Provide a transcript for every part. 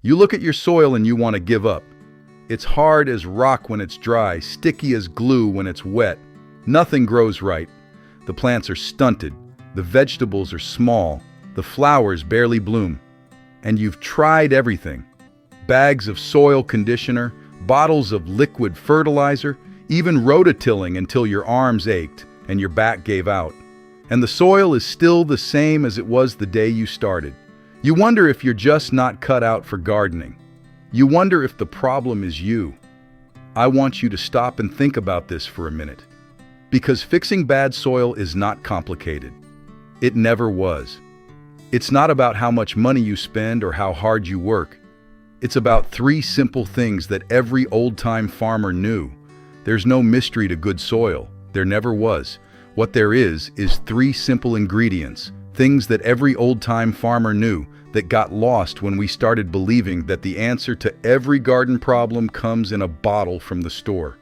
You look at your soil and you want to give up. It's hard as rock when it's dry, sticky as glue when it's wet. Nothing grows right. The plants are stunted, the vegetables are small, the flowers barely bloom. And you've tried everything. Bags of soil conditioner, bottles of liquid fertilizer, even rototilling until your arms ached and your back gave out. And the soil is still the same as it was the day you started. You wonder if you're just not cut out for gardening. You wonder if the problem is you. I want you to stop and think about this for a minute. Because fixing bad soil is not complicated. It never was. It's not about how much money you spend or how hard you work. It's about three simple things that every old-time farmer knew. There's no mystery to good soil. There never was. What there is three simple ingredients, things that every old-time farmer knew, that got lost when we started believing that the answer to every garden problem comes in a bottle from the store.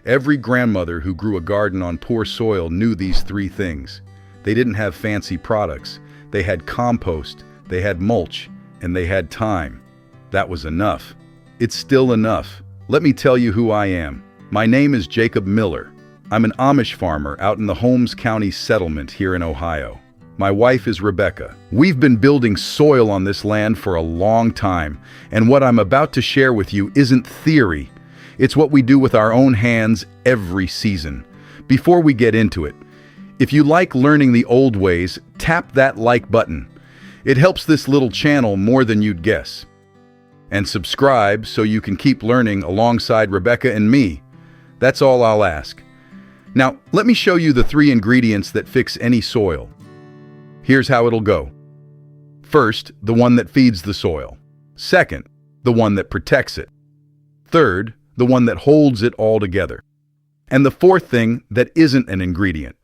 Every grandmother who grew a garden on poor soil knew these three things. They didn't have fancy products. They had compost, they had mulch, and they had time. That was enough. It's still enough. Let me tell you who I am. My name is Jacob Miller. I'm an Amish farmer out in the Holmes County settlement here in Ohio. My wife is Rebecca. We've been building soil on this land for a long time, and what I'm about to share with you isn't theory. It's what we do with our own hands every season. Before we get into it, if you like learning the old ways, tap that like button. It helps this little channel more than you'd guess. And subscribe so you can keep learning alongside Rebecca and me. That's all I'll ask. Now, let me show you the three ingredients that fix any soil. Here's how it'll go. First, the one that feeds the soil. Second, the one that protects it. Third, the one that holds it all together. And the fourth thing that isn't an ingredient,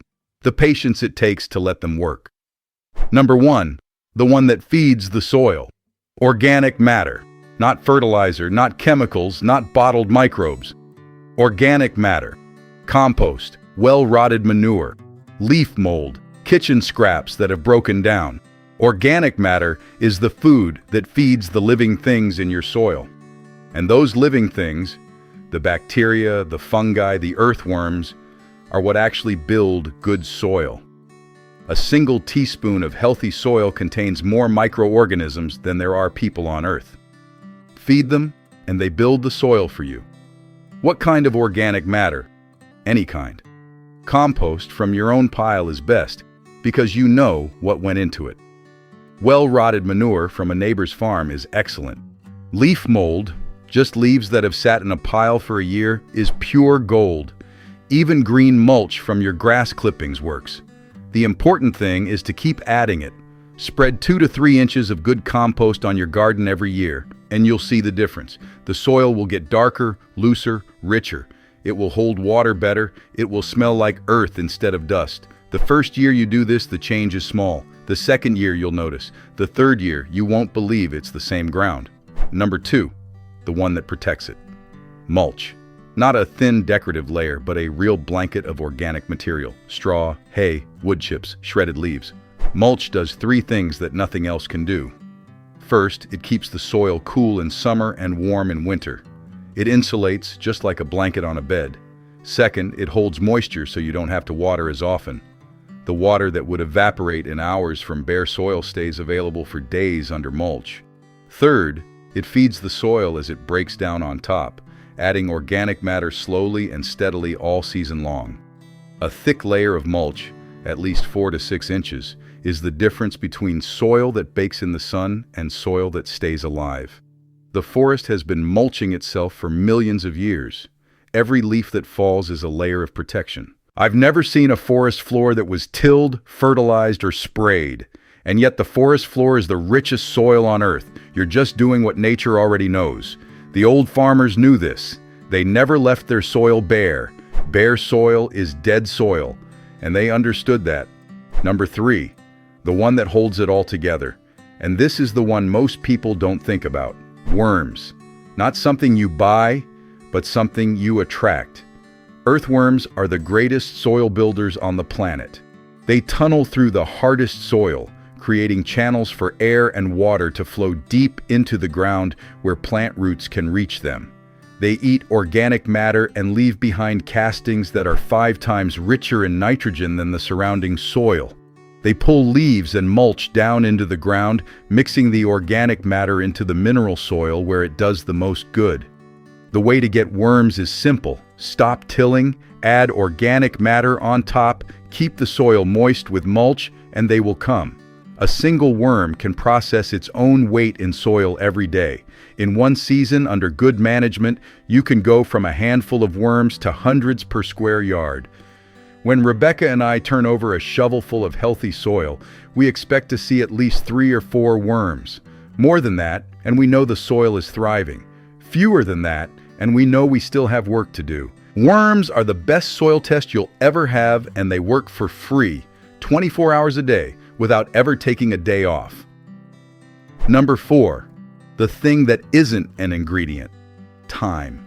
the patience it takes to let them work. Number one, the one that feeds the soil. Organic matter. Not fertilizer, not chemicals, not bottled microbes. Organic matter. Compost, well-rotted manure, leaf mold, kitchen scraps that have broken down. Organic matter is the food that feeds the living things in your soil. And those living things, the bacteria, the fungi, the earthworms, are what actually build good soil. A single teaspoon of healthy soil contains more microorganisms than there are people on Earth. Feed them, and they build the soil for you. What kind of organic matter? Any kind. Compost from your own pile is best, because you know what went into it. Well-rotted manure from a neighbor's farm is excellent. Leaf mold, just leaves that have sat in a pile for a year, is pure gold. Even green mulch from your grass clippings works. The important thing is to keep adding it. Spread 2 to 3 inches of good compost on your garden every year, and you'll see the difference. The soil will get darker, looser, richer. It will hold water better. It will smell like earth instead of dust. The first year you do this, the change is small. The second year you'll notice. The third year, you won't believe it's the same ground. Number 2, the one that protects it. Mulch. Not a thin decorative layer, but a real blanket of organic material. Straw, hay, wood chips, shredded leaves. Mulch does 3 things that nothing else can do. First, it keeps the soil cool in summer and warm in winter. It insulates just like a blanket on a bed. Second, it holds moisture so you don't have to water as often. The water that would evaporate in hours from bare soil stays available for days under mulch. Third, it feeds the soil as it breaks down on top, adding organic matter slowly and steadily all season long. A thick layer of mulch, at least 4 to 6 inches, is the difference between soil that bakes in the sun and soil that stays alive. The forest has been mulching itself for millions of years. Every leaf that falls is a layer of protection. I've never seen a forest floor that was tilled, fertilized, or sprayed. And yet the forest floor is the richest soil on Earth. You're just doing what nature already knows. The old farmers knew this. They never left their soil bare. Bare soil is dead soil, and they understood that. Number 3, the one that holds it all together. And this is the one most people don't think about. Worms. Not something you buy, but something you attract. Earthworms are the greatest soil builders on the planet. They tunnel through the hardest soil, creating channels for air and water to flow deep into the ground where plant roots can reach them. They eat organic matter and leave behind castings that are 5 times richer in nitrogen than the surrounding soil. They pull leaves and mulch down into the ground, mixing the organic matter into the mineral soil where it does the most good. The way to get worms is simple. Stop tilling, add organic matter on top, keep the soil moist with mulch, and they will come. A single worm can process its own weight in soil every day. In one season, under good management, you can go from a handful of worms to hundreds per square yard. When Rebecca and I turn over a shovelful of healthy soil, we expect to see at least 3 or 4 worms. More than that, and we know the soil is thriving. Fewer than that, and we know we still have work to do. Worms are the best soil test you'll ever have, and they work for free, 24 hours a day, without ever taking a day off. Number 4, the thing that isn't an ingredient: time.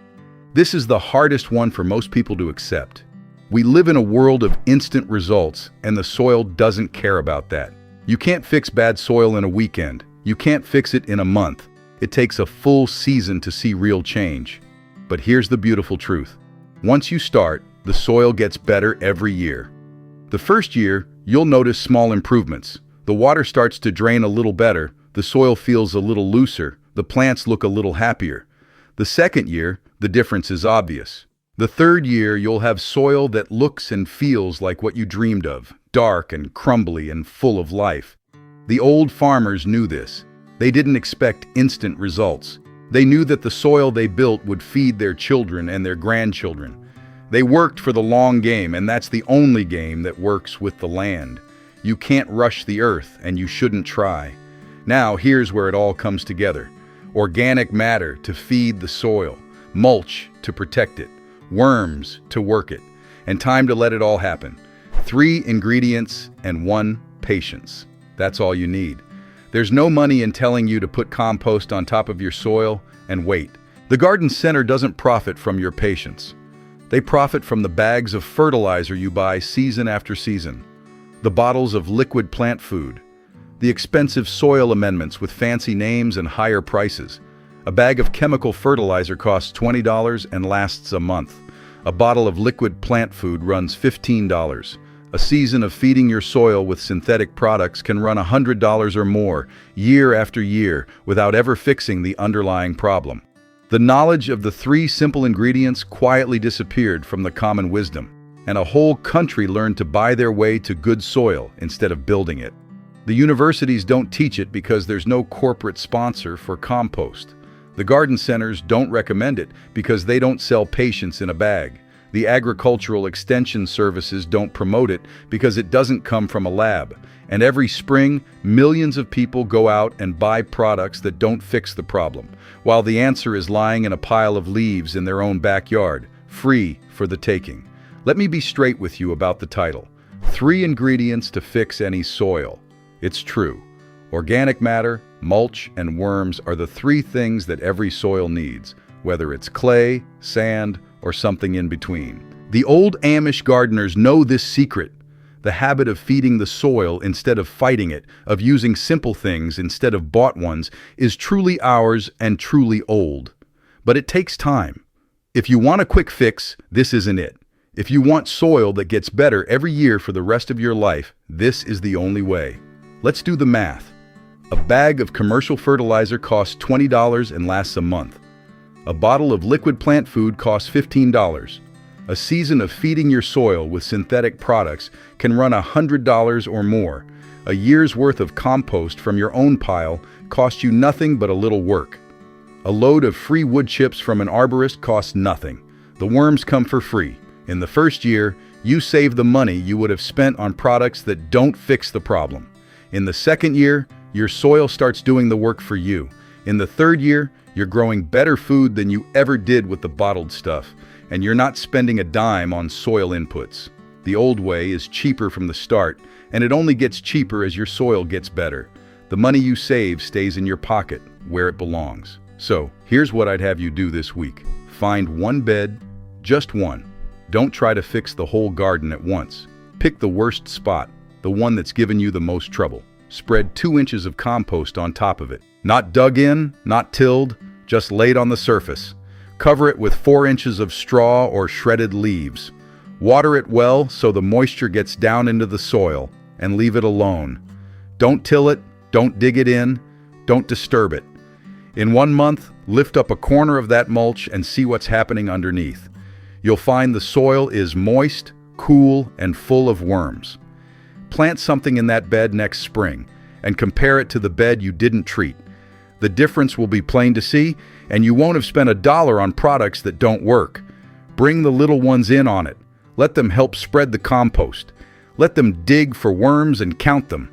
This is the hardest one for most people to accept. We live in a world of instant results, and the soil doesn't care about that. You can't fix bad soil in a weekend. You can't fix it in a month. It takes a full season to see real change. But here's the beautiful truth. Once you start, the soil gets better every year. The first year, you'll notice small improvements. The water starts to drain a little better, the soil feels a little looser, the plants look a little happier. The second year, the difference is obvious. The third year, you'll have soil that looks and feels like what you dreamed of, dark and crumbly and full of life. The old farmers knew this. They didn't expect instant results. They knew that the soil they built would feed their children and their grandchildren. They worked for the long game, and that's the only game that works with the land. You can't rush the earth, and you shouldn't try. Now, here's where it all comes together. Organic matter to feed the soil, mulch to protect it, worms to work it, and time to let it all happen. 3 ingredients and 1 patience. That's all you need. There's no money in telling you to put compost on top of your soil and wait. The garden center doesn't profit from your patience. They profit from the bags of fertilizer you buy season after season, the bottles of liquid plant food, the expensive soil amendments with fancy names and higher prices. A bag of chemical fertilizer costs $20 and lasts a month. A bottle of liquid plant food runs $15. A season of feeding your soil with synthetic products can run $100 or more, year after year, without ever fixing the underlying problem. The knowledge of the 3 simple ingredients quietly disappeared from the common wisdom, and a whole country learned to buy their way to good soil instead of building it. The universities don't teach it because there's no corporate sponsor for compost. The garden centers don't recommend it because they don't sell patience in a bag. The agricultural extension services don't promote it because it doesn't come from a lab. And every spring, millions of people go out and buy products that don't fix the problem, while the answer is lying in a pile of leaves in their own backyard, free for the taking. Let me be straight with you about the title. 3 ingredients to fix any soil. It's true. Organic matter, mulch, and worms are the 3 things that every soil needs, whether it's clay, sand, or something in between. The old Amish gardeners know this secret. The habit of feeding the soil instead of fighting it, of using simple things instead of bought ones, is truly ours and truly old. But it takes time. If you want a quick fix, this isn't it. If you want soil that gets better every year for the rest of your life, this is the only way. Let's do the math. A bag of commercial fertilizer costs $20 and lasts a month. A bottle of liquid plant food costs $15. A season of feeding your soil with synthetic products can run $100 or more. A year's worth of compost from your own pile costs you nothing but a little work. A load of free wood chips from an arborist costs nothing. The worms come for free. In the first year, you save the money you would have spent on products that don't fix the problem. In the second year, your soil starts doing the work for you. In the third year, you're growing better food than you ever did with the bottled stuff, and you're not spending a dime on soil inputs. The old way is cheaper from the start, and it only gets cheaper as your soil gets better. The money you save stays in your pocket, where it belongs. So, here's what I'd have you do this week. Find 1 bed, just 1. Don't try to fix the whole garden at once. Pick the worst spot, the one that's given you the most trouble. Spread 2 inches of compost on top of it. Not dug in, not tilled, just laid on the surface. Cover it with 4 inches of straw or shredded leaves. Water it well so the moisture gets down into the soil, and leave it alone. Don't till it, don't dig it in, don't disturb it. In 1 month, lift up a corner of that mulch and see what's happening underneath. You'll find the soil is moist, cool, and full of worms. Plant something in that bed next spring and compare it to the bed you didn't treat. The difference will be plain to see, and you won't have spent $1 on products that don't work. Bring the little ones in on it. Let them help spread the compost. Let them dig for worms and count them.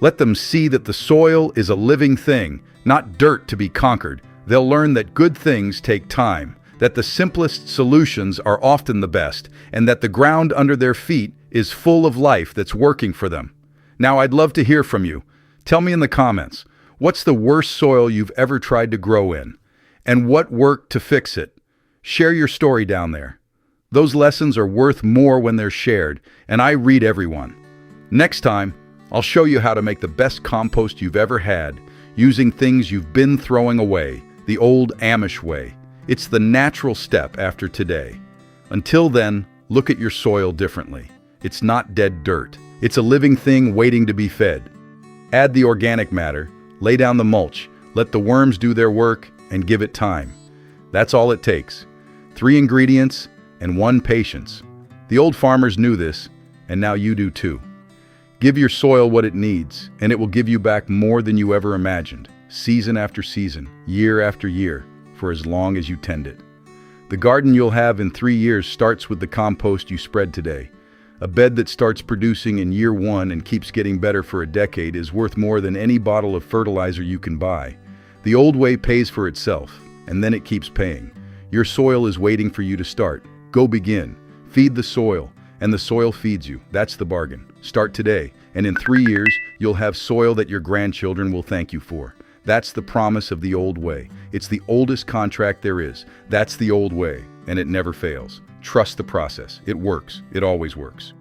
Let them see that the soil is a living thing, not dirt to be conquered. They'll learn that good things take time, that the simplest solutions are often the best, and that the ground under their feet is full of life that's working for them. Now, I'd love to hear from you. Tell me in the comments, what's the worst soil you've ever tried to grow in? And what worked to fix it? Share your story down there. Those lessons are worth more when they're shared, and I read everyone. Next time, I'll show you how to make the best compost you've ever had, using things you've been throwing away, the old Amish way. It's the natural step after today. Until then, look at your soil differently. It's not dead dirt. It's a living thing waiting to be fed. Add the organic matter, lay down the mulch, let the worms do their work, and give it time. That's all it takes. 3 ingredients and 1 patience. The old farmers knew this, and now you do too. Give your soil what it needs, and it will give you back more than you ever imagined, season after season, year after year, for as long as you tend it. The garden you'll have in 3 years starts with the compost you spread today. A bed that starts producing in year 1 and keeps getting better for a decade is worth more than any bottle of fertilizer you can buy. The old way pays for itself, and then it keeps paying. Your soil is waiting for you to start. Go begin. Feed the soil, and the soil feeds you. That's the bargain. Start today, and in 3 years, you'll have soil that your grandchildren will thank you for. That's the promise of the old way. It's the oldest contract there is. That's the old way, and it never fails. Trust the process. It works. It always works.